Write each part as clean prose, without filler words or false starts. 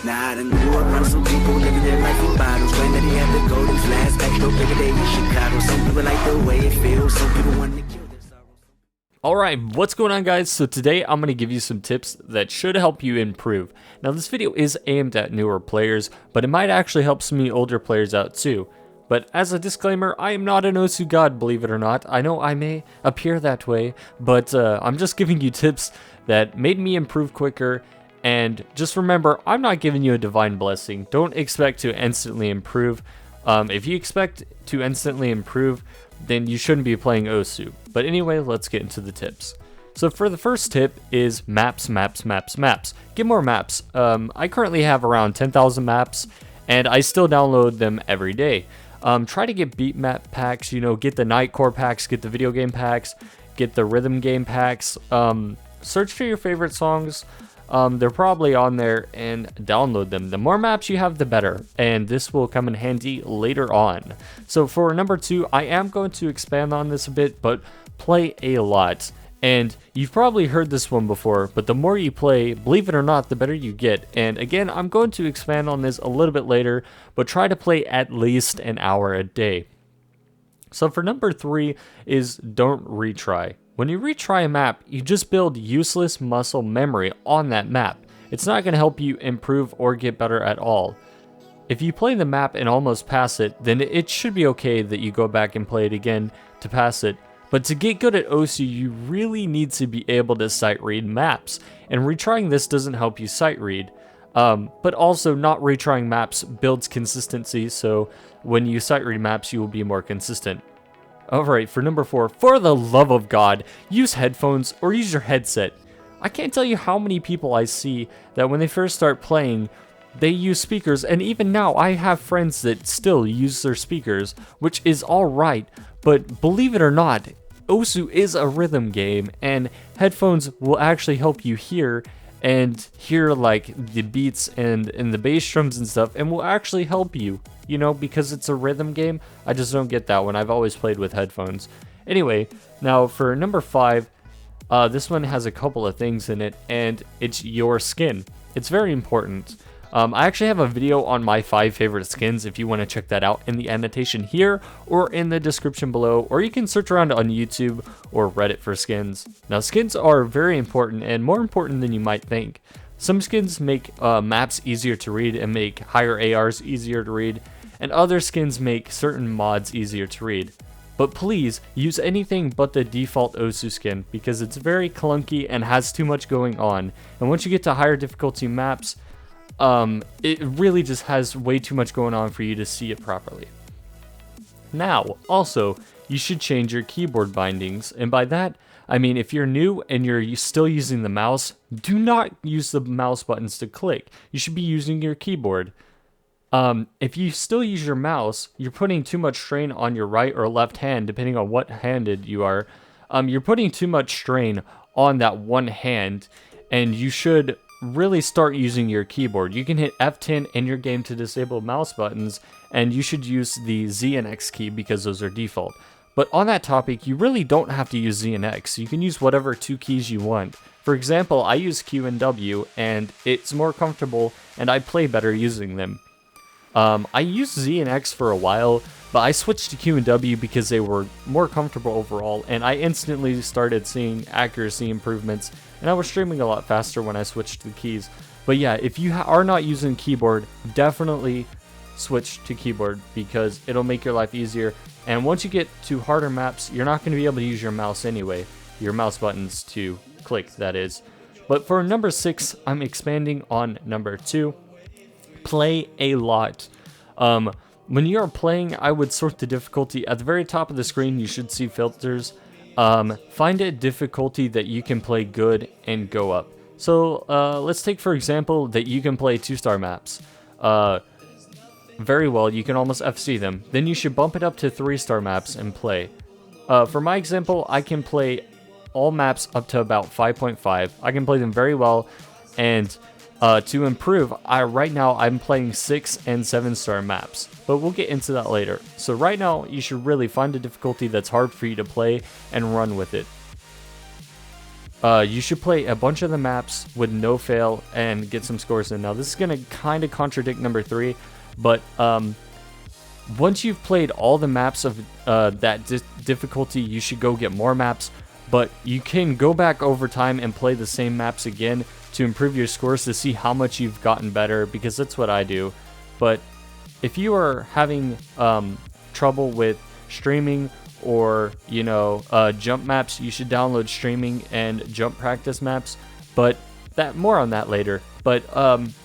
Now I done grew up around some people living their life in bottles. Granddaddy had the golden flask, back door bigger day in Chicago. Some people like the way it feels, some people want to kill their sorrows. Alright, what's going on, guys? So today I'm going to give you some tips that should help you improve. Now this video is aimed at newer players, but it might actually help some of you older players out too. But as a disclaimer, I am not an Osu god, believe it or not. I know I may appear that way, but I'm just giving you tips that made me improve quicker. And just remember, I'm not giving you a divine blessing. Don't expect to instantly improve. If you expect to instantly improve, then you shouldn't be playing Osu. But anyway, let's get into the tips. So for the first tip is maps. Get more maps. I currently have around 10,000 maps, and I still download them every day. Try to get beat map packs, get the Nightcore packs, get the video game packs, get the rhythm game packs. Search for your favorite songs. They're probably on there, and download them. The more maps you have, the better, and this will come in handy later on. So for number 2, I am going to expand on this a bit, but play a lot. And you've probably heard this one before, but the more you play, believe it or not, the better you get. And again, I'm going to expand on this a little bit later, but try to play at least an hour a day. So for number 3 is don't retry. When you retry a map, you just build useless muscle memory on that map. It's not going to help you improve or get better at all. If you play the map and almost pass it, then it should be okay that you go back and play it again to pass it. But to get good at Osu, you really need to be able to sight read maps. And retrying this doesn't help you sight read. But also not retrying maps builds consistency, so when you sight read maps, you will be more consistent. Alright, for number 4, for the love of God, use headphones or use your headset. I can't tell you how many people I see that when they first start playing, they use speakers, and even now I have friends that still use their speakers, which is alright, but believe it or not, Osu is a rhythm game, and headphones will actually help you hear like the beats and the bass drums and stuff, and will actually help you, because it's a rhythm game. I just don't get that one. I've always played with headphones. Anyway, now for number 5, this one has a couple of things in it, and it's your skin. It's very important. I actually have a video on my 5 favorite skins if you want to check that out in the annotation here or in the description below, or you can search around on YouTube or Reddit for skins. Now skins are very important, and more important than you might think. Some skins make maps easier to read and make higher ARs easier to read, and other skins make certain mods easier to read. But please use anything but the default Osu skin, because it's very clunky and has too much going on, and once you get to higher difficulty maps, it really just has way too much going on for you to see it properly. Now, also, you should change your keyboard bindings, and by that, I mean if you're new and you're still using the mouse, do not use the mouse buttons to click. You should be using your keyboard. If you still use your mouse, you're putting too much strain on your right or left hand, depending on what handed you are. You're putting too much strain on that one hand, and you should really start using your keyboard. You can hit F10 in your game to disable mouse buttons, and you should use the Z and X key because those are default. But on that topic, you really don't have to use Z and X. You can use whatever 2 keys you want. For example, I use Q and W, and it's more comfortable, and I play better using them. I used Z and X for a while, but I switched to Q and W because they were more comfortable overall, and I instantly started seeing accuracy improvements, and I was streaming a lot faster when I switched to the keys. But yeah, if you are not using keyboard, definitely switch to keyboard because it'll make your life easier. And once you get to harder maps, you're not going to be able to use your mouse anyway, your mouse buttons to click, that is. But for number 6, I'm expanding on number 2. Play a lot. When you are playing, I would sort the difficulty. At the very top of the screen, you should see filters. Find a difficulty that you can play good and go up. So let's take, for example, that you can play 2-star maps. Very well, you can almost FC them. Then you should bump it up to 3-star maps and play. For my example, I can play all maps up to about 5.5. I can play them very well, and to improve, right now I'm playing 6 and 7-star maps, but we'll get into that later. So right now, you should really find a difficulty that's hard for you to play and run with it. you should play a bunch of the maps with no fail and get some scores in. Now this is going to kind of contradict number 3, but once you've played all the maps of that difficulty, you should go get more maps, but you can go back over time and play the same maps again to improve your scores to see how much you've gotten better, because that's what I do. But if you are having trouble with streaming or jump maps, you should download streaming and jump practice maps, but more on that later. But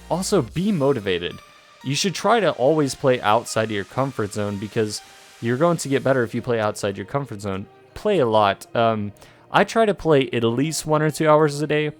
also be motivated. You should try to always play outside of your comfort zone, because you're going to get better if you play outside your comfort zone. Play a lot. I try to play at least 1 or 2 hours a day.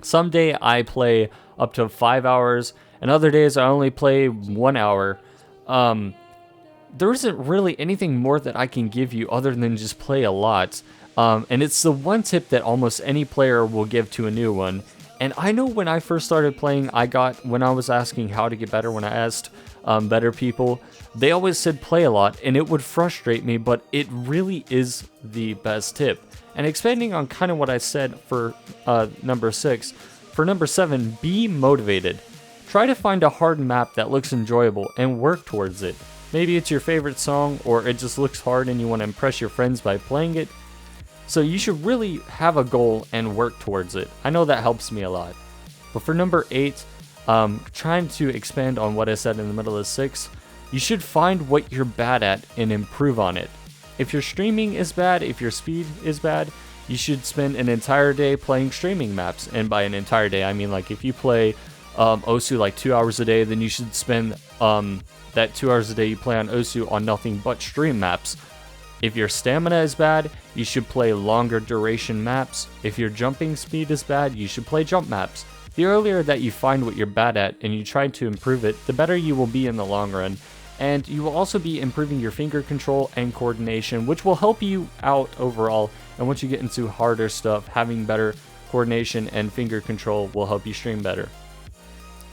Some day I play up to 5 hours, and other days I only play 1 hour. There isn't really anything more that I can give you other than just play a lot. And it's the one tip that almost any player will give to a new one. And I know when I first started playing, when I was asking how to get better, when I asked better people, they always said play a lot, and it would frustrate me, but it really is the best tip. And expanding on kind of what I said for number 6, for number 7, be motivated. Try to find a hard map that looks enjoyable and work towards it. Maybe it's your favorite song, or it just looks hard and you want to impress your friends by playing it. So you should really have a goal and work towards it. I know that helps me a lot. But for number 8, trying to expand on what I said in the middle of 6, you should find what you're bad at and improve on it. If your streaming is bad, if your speed is bad, you should spend an entire day playing streaming maps. And by an entire day, I mean like if you play Osu like 2 hours a day, then you should spend that 2 hours a day you play on Osu on nothing but stream maps. If your stamina is bad, you should play longer duration maps. If your jumping speed is bad, you should play jump maps. The earlier that you find what you're bad at and you try to improve it, the better you will be in the long run. And you will also be improving your finger control and coordination, which will help you out overall. And once you get into harder stuff, having better coordination and finger control will help you stream better.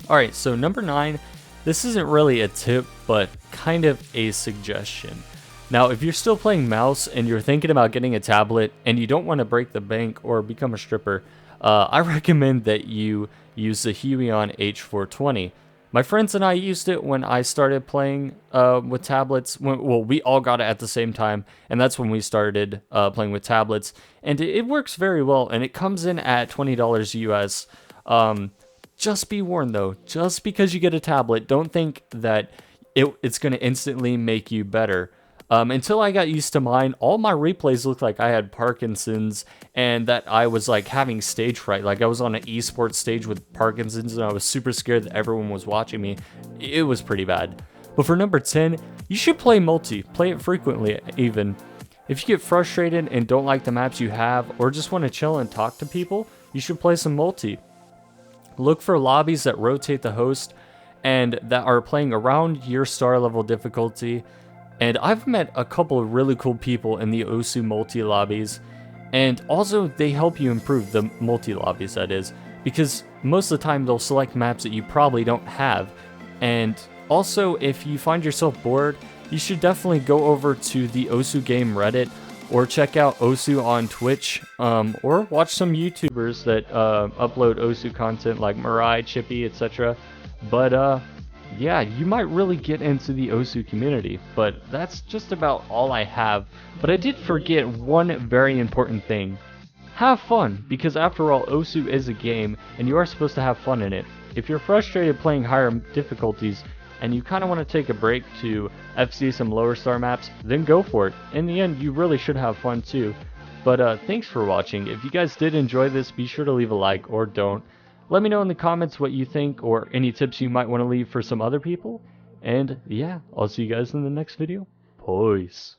Alright, so number 9, this isn't really a tip, but kind of a suggestion. Now, if you're still playing mouse and you're thinking about getting a tablet and you don't want to break the bank or become a stripper, I recommend that you use the Huion H420. My friends and I used it when I started playing with tablets. Well, we all got it at the same time, and that's when we started playing with tablets. And it works very well, and it comes in at $20 US. Just be warned though, just because you get a tablet, don't think that it's going to instantly make you better. Until I got used to mine, all my replays looked like I had Parkinson's and that I was like having stage fright. Like I was on an esports stage with Parkinson's and I was super scared that everyone was watching me. It was pretty bad. But for number 10, you should play multi. Play it frequently even. If you get frustrated and don't like the maps you have or just want to chill and talk to people, you should play some multi. Look for lobbies that rotate the host and that are playing around your star level difficulty. And I've met a couple of really cool people in the Osu multi lobbies, and also they help you improve the multi lobbies, that is, because most of the time they'll select maps that you probably don't have. And also, if you find yourself bored, you should definitely go over to the Osu game Reddit or check out Osu on Twitch, or watch some YouTubers that upload Osu content like Mirai, Chippy, etc. But yeah, you might really get into the Osu community, but that's just about all I have. But I did forget one very important thing. Have fun, because after all, Osu is a game, and you are supposed to have fun in it. If you're frustrated playing higher difficulties, and you kind of want to take a break to FC some lower star maps, then go for it. In the end, you really should have fun too. But thanks for watching. If you guys did enjoy this, be sure to leave a like, or don't. Let me know in the comments what you think or any tips you might want to leave for some other people. And yeah, I'll see you guys in the next video. Peace.